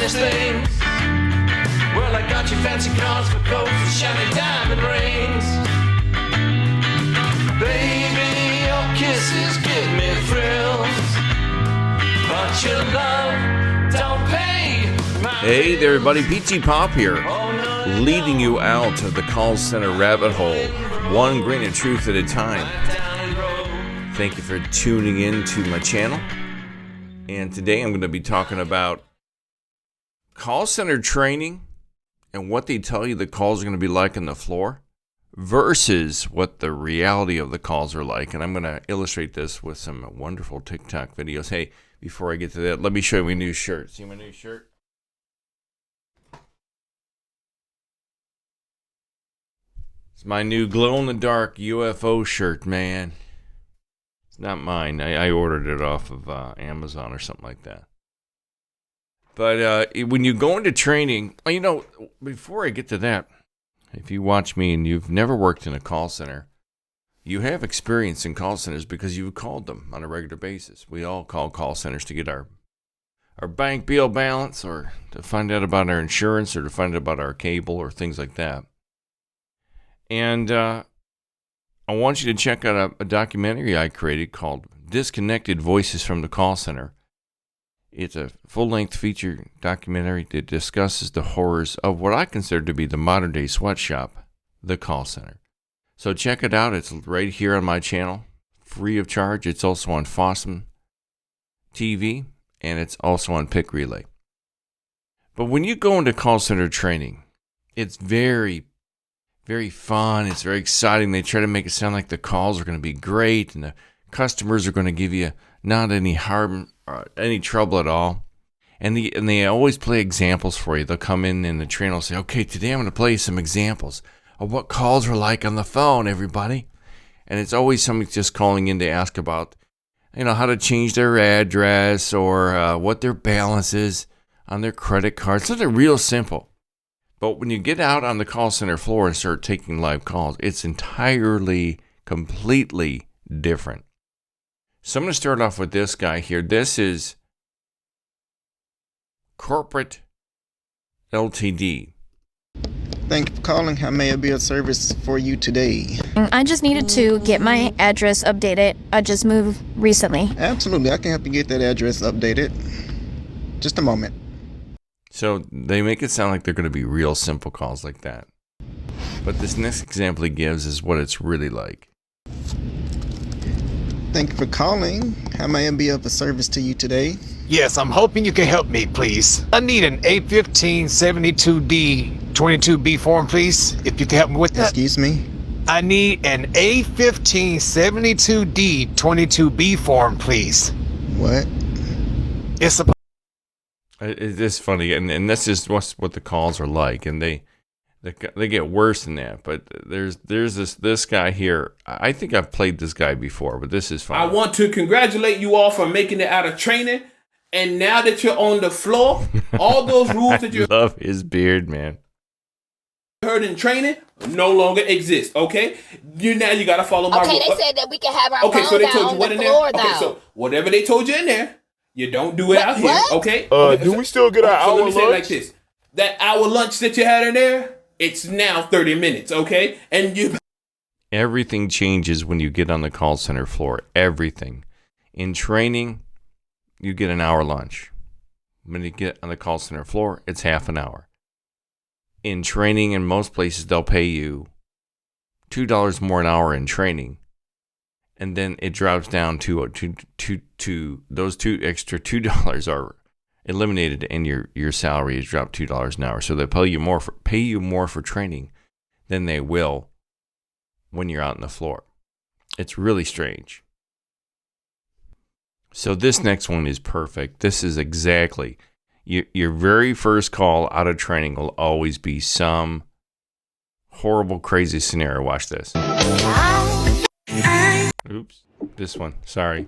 shiniest things. Well, I got you fancy cars for coats and shiny diamond rings. Baby, your kisses give me thrills, but your love don't pay my Hey there, everybody. PTPOP here, Oh, no, leading you out of the call center rabbit hole, one grain of truth at a time. down road. Thank you for tuning in to my channel. And today I'm going to be talking about call center training and what they tell you the calls are going to be like on the floor versus what the reality of the calls are like. And I'm going to illustrate this with some wonderful TikTok videos. Hey, before I get to that, let me show you my new shirt. See my new shirt? It's my new glow-in-the-dark UFO shirt, man. It's not mine. I ordered it off of Amazon or something like that. But when you go into training, you know, before I get to that, if you watch me and you've never worked in a call center, you have experience in call centers because you've called them on a regular basis. We all call call centers to get our bank bill balance or to find out about our insurance or to find out about our cable or things like that. And I want you to check out a documentary I created called Disconnected Voices from the Call Center. It's a full-length feature documentary that discusses the horrors of what I consider to be the modern-day sweatshop, the call center. So check it out. It's right here on my channel, free of charge. It's also on Fossum TV, and it's also on Pick Relay. But when you go into call center training, it's very, very fun. It's very exciting. They try to make it sound like the calls are going to be great, and the customers are going to give you not any harm, any trouble at all. And they always play examples for you. They'll come in and the trainer will say, okay, today I'm going to play you some examples of what calls are like on the phone, everybody. And it's always somebody just calling in to ask about, you know, how to change their address or what their balance is on their credit card. Something real simple. But when you get out on the call center floor and start taking live calls, it's entirely, completely different. So I'm going to start off with this guy here. This is Corporate Ltd. Thank you for calling. How may I be of service for you today? I just needed to get my address updated. I just moved recently. Absolutely. I can help you get that address updated. Just a moment. So they make it sound like they're going to be real simple calls like that. But this next example he gives is what it's really like. Thank you for calling. How may I be of service to you today? Yes, I'm hoping you can help me, please. I need an A1572D 22B form, please, if you can help me with that. Excuse me? I need an A1572D 22B form, please. What? It's a... It is funny, and that's just what the calls are like, and they get worse than that. But there's this guy here. I think I've played this guy before, but this is fun. I want to congratulate you all for making it out of training. And now that you're on the floor, all those rules that you love his beard, man. heard in training no longer exist. Okay, you gotta follow my Okay, rules. they said that we can have our Okay, phone so they down told you on what the in there. floor, Okay, though. so whatever they told you in there, you don't do it out here. What? Okay. Do we still get our So hour let me say it lunch? like this: that hour lunch that you had in there, it's now 30 minutes. Okay, and you. Everything changes when you get on the call center floor. Everything. In training, you get an hour lunch. When you get on the call center floor, it's half an hour. In training, in most places, they'll pay you $2 more an hour in training. And then it drops down to those two extra $2 are eliminated and your salary is dropped $2 an hour. So they pay you more for training than they will when you're out on the floor. It's really strange. So this next one is perfect. This is exactly your very first call out of training will always be some horrible, crazy scenario. Watch this. Oops, this one. Sorry.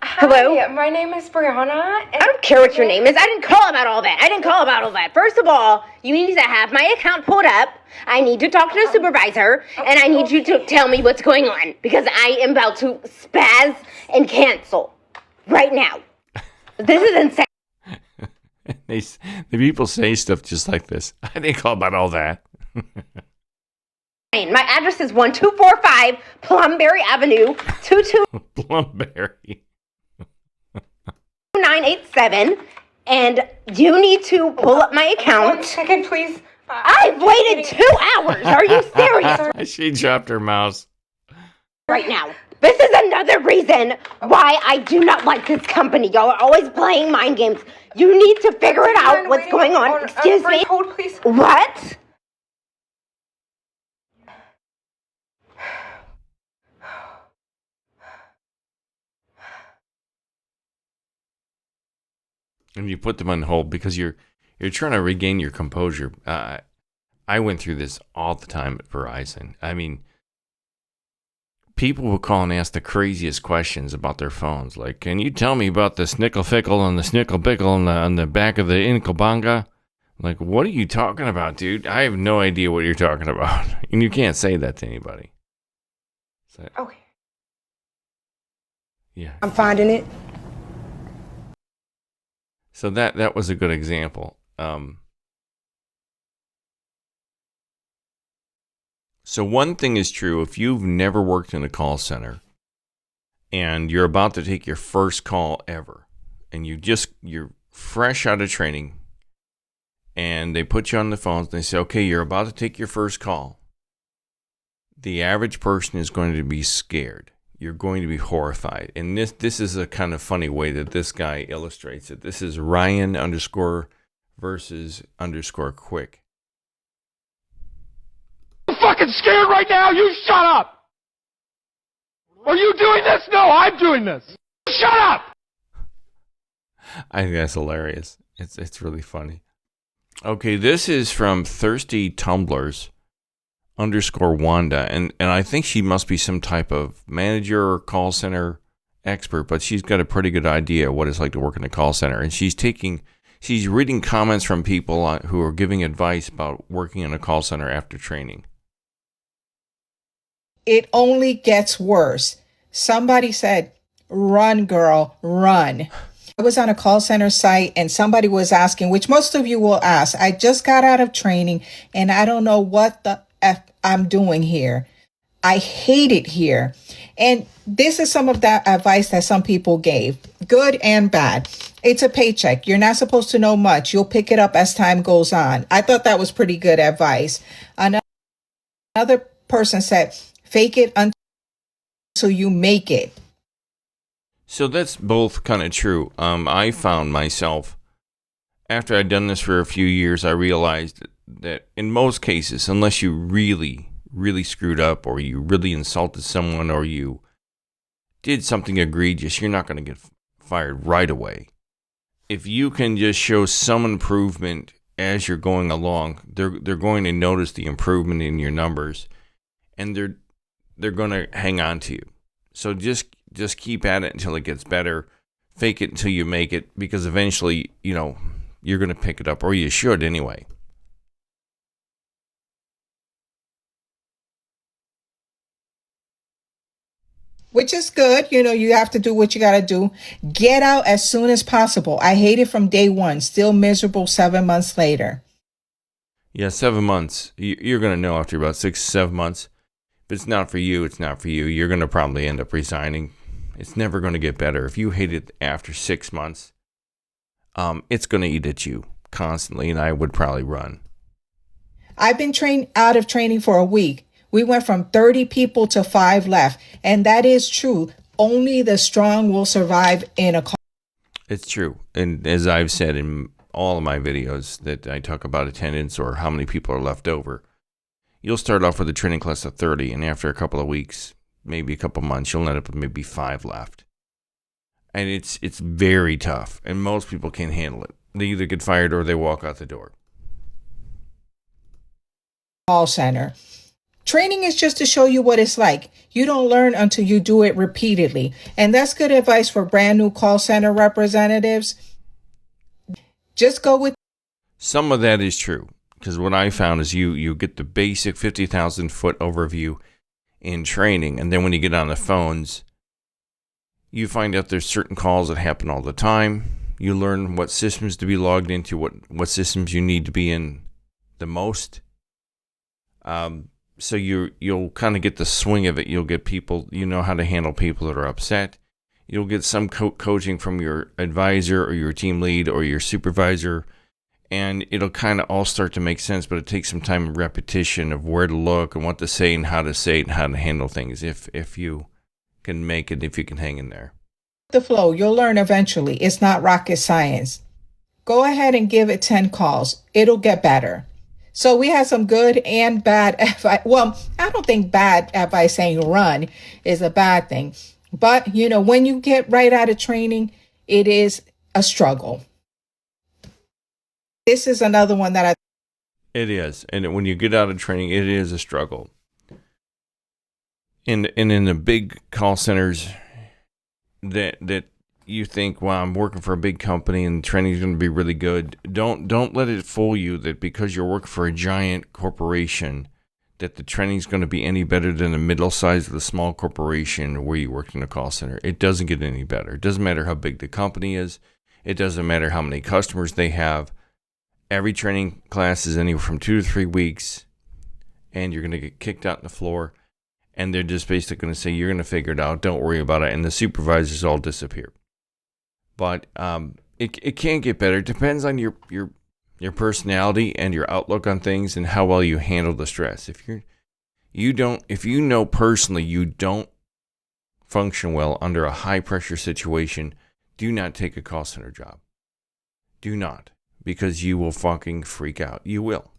Hello? Hi, my name is Brianna. I don't care what your name is. I didn't call about all that. First of all, you need to have my account pulled up. I need to talk to the supervisor, and I need you to tell me what's going on, because I am about to spaz and cancel right now. This is insane. The people say stuff just like this. I didn't call about all that. My address is 1245 Plumberry Avenue, Plumberry. 22987, and you need to pull up my account. Second, please. I've waited 2 hours. Are you serious? She dropped her mouse. Right now. This is another reason why I do not like this company. Y'all are always playing mind games. You need to figure it out what's going on. Excuse me. Hold, please. What? And you put them on hold because you're trying to regain your composure. I went through this all the time at Verizon. I mean, people will call and ask the craziest questions about their phones. Like, can you tell me about the snickle fickle and the snickle bickle on the back of the Inkabanga? Like, what are you talking about, dude? I have no idea what you're talking about. And you can't say that to anybody. So, Okay. yeah. I'm finding it. So that was a good example. So one thing is true. If you've never worked in a call center and you're about to take your first call ever, and you're fresh out of training, and they put you on the phones and they say, okay, you're about to take your first call. The average person is going to be scared. You're going to be horrified. And this is a kind of funny way that this guy illustrates it. This is Ryan _ quick. I'm fucking scared right now. You shut up. Are you doing this? No, I'm doing this. Shut up. I think that's hilarious. It's really funny. Okay, this is from Thirsty Tumblers _ Wanda, and I think she must be some type of manager or call center expert, but she's got a pretty good idea of what it's like to work in a call center, and she's reading comments from people who are giving advice about working in a call center after training. It only gets worse. Somebody said, "Run, girl, run." I was on a call center site and somebody was asking, which most of you will ask, I just got out of training and I don't know what the F I'm doing here. I hate it here. And this is some of that advice that some people gave, good and bad. It's a paycheck. You're not supposed to know much. You'll pick it up as time goes on. I thought that was pretty good advice. Another person said, fake it until you make it. So that's both kind of true. I found myself, after I'd done this for a few years, I realized that in most cases, unless you really, really screwed up or you really insulted someone or you did something egregious, you're not going to get fired right away. If you can just show some improvement as you're going along, they're going to notice the improvement in your numbers, and they're going to hang on to you. So just keep at it until it gets better. Fake it until you make it, because eventually, you're going to pick it up, or you should anyway. Which is good. You have to do what you got to do. Get out as soon as possible. I hate it from day one. Still miserable 7 months later. Yeah, 7 months. You're going to know after about 6, 7 months. If it's not for you, it's not for you. You're going to probably end up resigning. It's never going to get better. If you hate it after 6 months, it's going to eat at you constantly, and I would probably run. I've been out of training for a week. We went from 30 people to 5 left. And that is true. Only the strong will survive in a call. It's true. And as I've said in all of my videos that I talk about attendance or how many people are left over, you'll start off with a training class of 30, and after a couple of weeks, maybe a couple of months, you'll end up with maybe 5 left. And it's very tough, and most people can't handle it. They either get fired or they walk out the door. Call center. Training is just to show you what it's like. You don't learn until you do it repeatedly. And that's good advice for brand new call center representatives. Just go with. Some of that is true, because what I found is you get the basic 50,000 foot overview in training, and then when you get on the phones, you find out there's certain calls that happen all the time. You learn what systems to be logged into, what systems you need to be in the most. So you'll kind of get the swing of it. You'll get people, you know how to handle people that are upset. You'll get some coaching from your advisor or your team lead or your supervisor, and it'll kind of all start to make sense, but it takes some time and repetition of where to look and what to say and how to say it and how to handle things if you can make it, if you can hang in there. The flow, you'll learn eventually. It's not rocket science. Go ahead and give it 10 calls. It'll get better. So we have some good and bad advice. Well, I don't think bad advice saying run is a bad thing. But, you know, when you get right out of training, it is a struggle. This is another one that It is. And when you get out of training, it is a struggle. And in the big call centers that you think, wow, I'm working for a big company and training is going to be really good. Don't let it fool you that because you're working for a giant corporation that the training is going to be any better than the middle size of the small corporation where you worked in a call center. It doesn't get any better. It doesn't matter how big the company is. It doesn't matter how many customers they have. Every training class is anywhere from 2 to 3 weeks, and you're going to get kicked out on the floor, and they're just basically going to say, you're going to figure it out. Don't worry about it. And the supervisors all disappear. But it can get better. It depends on your personality and your outlook on things and how well you handle the stress. If you know personally you don't function well under a high pressure situation, do not take a call center job. Do not, because you will fucking freak out. You will.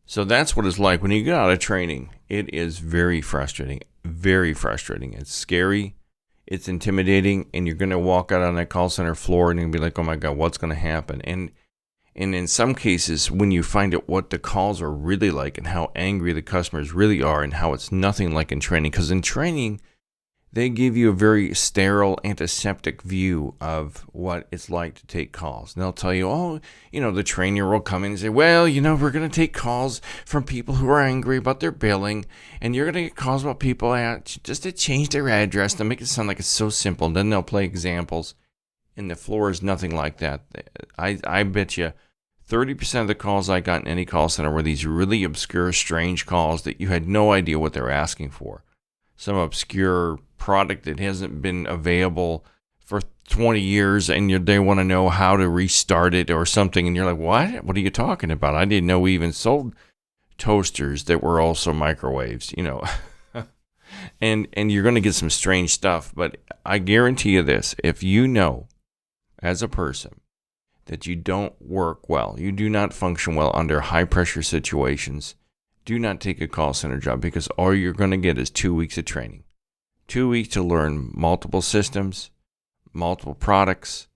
So that's what it's like when you get out of training. It is very frustrating. Very frustrating. It's scary. It's intimidating, and you're going to walk out on that call center floor and you're going to be like, oh my God, what's going to happen? And in some cases, when you find out what the calls are really like and how angry the customers really are and how it's nothing like in training, because in training, they give you a very sterile, antiseptic view of what it's like to take calls. And they'll tell you, the trainer will come in and say, well, we're going to take calls from people who are angry about their billing. And you're going to get calls about people just to change their address to make it sound like it's so simple. And then they'll play examples. And the floor is nothing like that. I bet you 30% of the calls I got in any call center were these really obscure, strange calls that you had no idea what they were asking for. Some obscure product that hasn't been available for 20 years and they want to know how to restart it or something. And you're like, what? What are you talking about? I didn't know we even sold toasters that were also microwaves, and you're going to get some strange stuff. But I guarantee you this, if you know as a person that you don't work well, you do not function well under high pressure situations, do not take a call center job, because all you're going to get is 2 weeks of training. 2 weeks to learn multiple systems, multiple products,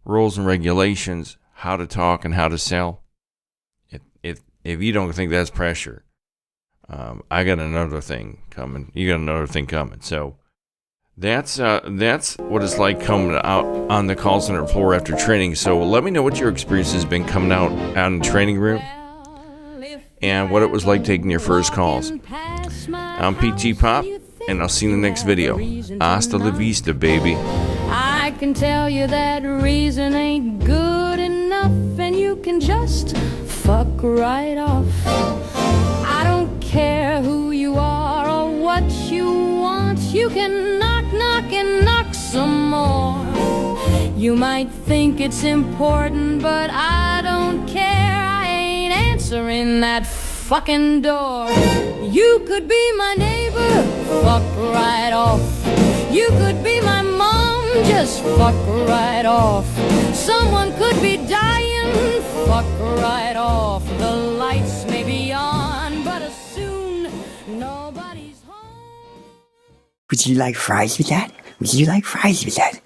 rules and regulations, how to talk and how to sell. If you don't think that's pressure, I got another thing coming. You got another thing coming. So that's what it's like coming out on the call center floor after training. So let me know what your experience has been coming out in the training room, and what it was like taking your first calls. I'm PTPOP, and I'll see you in the next video. Hasta la vista, baby. I can tell you that reason ain't good enough, and you can just fuck right off. I don't care who you are or what you want. You can knock, knock, and knock some more. You might think it's important, but I don't care. I ain't answering that fucking door. You could be my neighbor, fuck right off. You could be my mom, just fuck right off. Someone could be dying, fuck right off. The lights may be on, but as soon nobody's home. Would you like fries with that? Would you like fries with that?